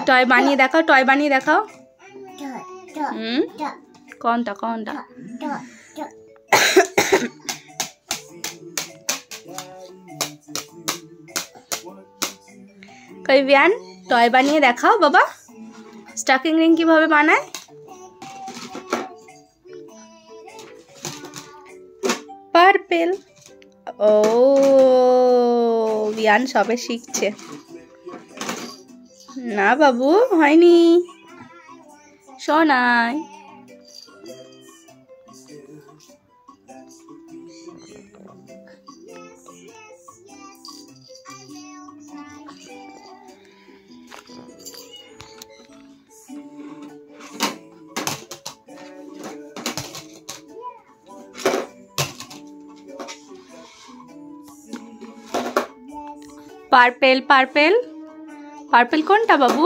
Toy बानिए देखाओ, toy बानिए देखाओ। कौन था कोई वियान टॉय बानिए देखाओ बाबा, स्टकिंग रिंग কিভাবে বানায়। পার্পল। ও বিয়ান সবে শিখছে না বাবু, হয়নি সোনাই। পার্পল পার্পল পার্পল কোনটা বাবু?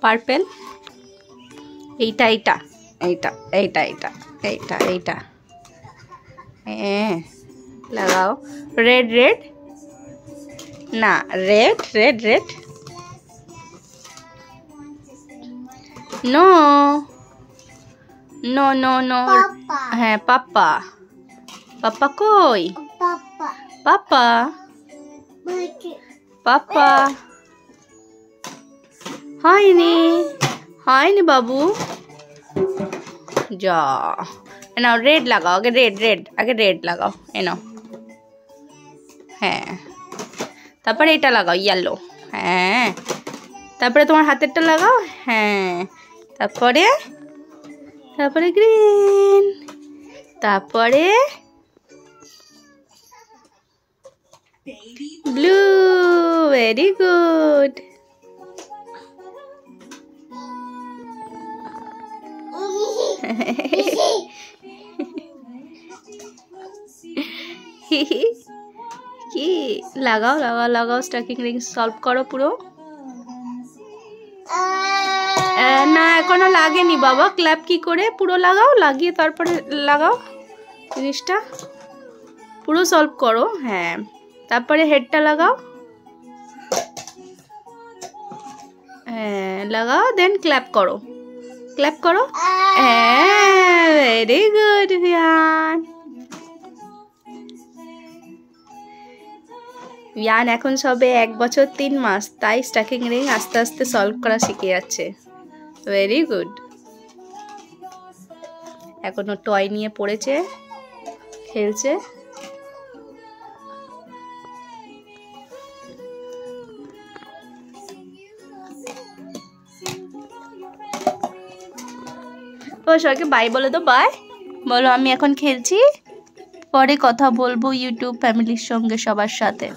পার্পল এইটা এইটা এইটা এইটা এইটা এইটা এইটা। লাগাও। রেড রেড না, red red red. No no no no. হ্যাঁ পাপ্পা। পাপ্পা কই? পাপ্পা পাপ্পা হয়নি, হয়নি বাবু। যা নাও রেড লাগাও, আগে রেড রেড, আগে রেড লাগাও। নাও হ্যাঁ, তারপরে এটা লাগাও ইয়েলো। হ্যাঁ, তারপরে তোমার হাতেরটা লাগাও। হ্যাঁ, তারপরে তারপরে গ্রিন, তারপরে ব্লু। Very good. কি লাগাও লাগাও লাগাও, স্টাকিং রিং সলভ করো পুরো। না এখনো লাগেনি বাবা, ক্ল্যাপ কি করে পুরো লাগাও, লাগিয়ে তারপরে লাগাও জিনিসটা, পুরো সলভ করো। হ্যাঁ, তারপরে হেডটা লাগাও। হ্যাঁ লাগাও, দেন ক্ল্যাপ করো, ক্ল্যাপ করো। হ্যাঁ ভেরি গুড ভিয়ান। ভিয়ান এখন সবে 1 বছর 3 মাস, তাই স্টাকিং রিং আস্তে আস্তে সলভ করা শিখে যাচ্ছে। Very good. এখনো টয় নিয়ে পড়েছে, খেলছে। ও সবাইকে বাই বলে দাও, বাই বলো। আমি এখন খেলছি, পরে কথা বলবো ইউটিউব ফ্যামিলির সঙ্গে সবার সাথে।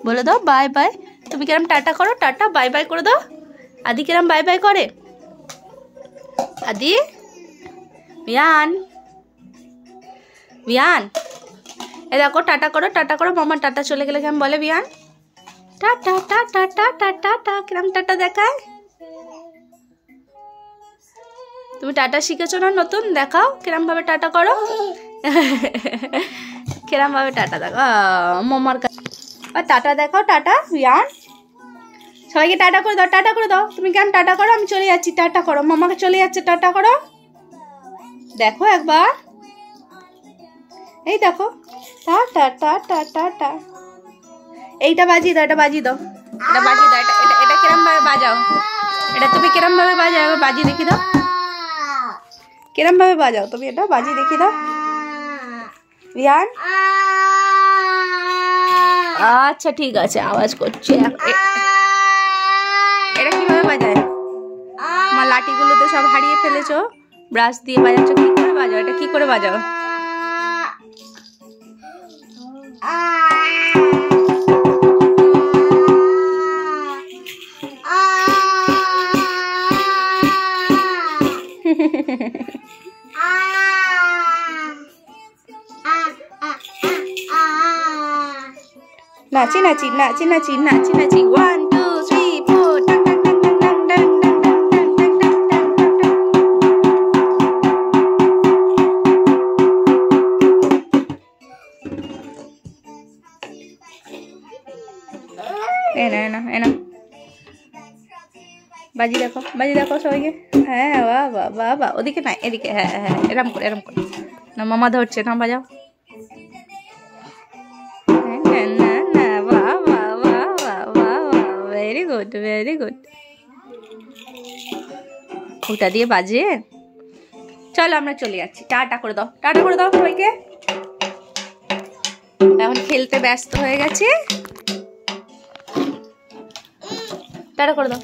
বলে দাও বাই বাই। তুমি কিরম টাটা করো, টাটা বাই বাই করে দাও। আদি কিরম বাই বাই করে? আদি ভিয়ান, ভিয়ান এ দেখো টাটা করো, টাটা করো। মামা টাটা চলে গেলে কেমন বলে ভিয়ান? টাটা টাটা টাটা টাটা, কিরম টাটা দেখায়? তুমি টাটা শিখেছো না নতুন? দেখাও কিরম ভাবে টাটা করো, কিরম ভাবে টাটা দেখাও মামার কাছে। টাটা দেখাও, টাটা ভিয়ান। সবাইকে টাটা করে দাও, টাটা করে দাও। তুমি কেমন টাটা করো? আমি চলে যাচ্ছি, টাটা করো। মামাকে চলে যাচ্ছে, টাটা করো। দেখো একবার, এই দেখো টাটা টাটা টাটা। এইটা বাজিয়ে দাও, এটা বাজিয়ে দাও, এটা বাজিয়ে দাও। এটা এটা এটা কিরম ভাবে বাজাও? এটা তুমি কিরম ভাবে বাজাও? একবার বাজিয়ে দেখি দাও, কিরম ভাবে বাজাও তুমি? এটা বাজিয়ে দেখি দাও ভিয়ান। আচ্ছা ঠিক আছে, আওয়াজ করছে। এটা কিভাবে বাজায়? আমার লাঠিগুলো তো সব হারিয়ে ফেলেছো, ব্রাশ দিয়ে বাজাচ্ছ। কি করে বাজাও? এটা কি করে বাজাও? নাচি নাচি নাচি নাচি নাচি নাচি 1 2 3 4 টাক টাক টাক টাক টাক টাক টাক টাক। এনা এনা এনা বাজি দেখো সবাইকে। হ্যাঁ বাহ বাহ বাহ বাহ, ওদিকে নাই এদিকে, হ্যাঁ হ্যাঁ এরম করে না, মামা ধরছে না, বাজাও। না বাহ বাহ বাহ বাহ বাহ বাহ, ভেরি গুড ভেরি গুড। ওটা দিয়ে বাজে। চলো আমরা চলে যাচ্ছি, টাটা করে দাও, টাটা করে দাও সবাইকে। এখন খেলতে ব্যস্ত হয়ে গেছে, টাটা করে দাও।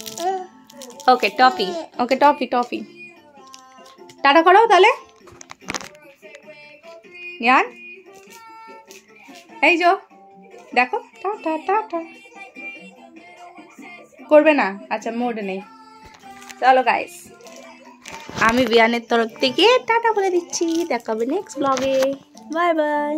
ওকে টপি, ওকে টপি টপি, টাটা করো তাহলে। ইয়ান এই যো দেখো, টাটা টাটা করবে না, আচ্ছা মোড নেই। চলো গাইস, আমি বিয়ানের তরফ থেকে টাটা বলে দিচ্ছি, দেখা হবে নেক্সট ব্লগে, বাই বাই।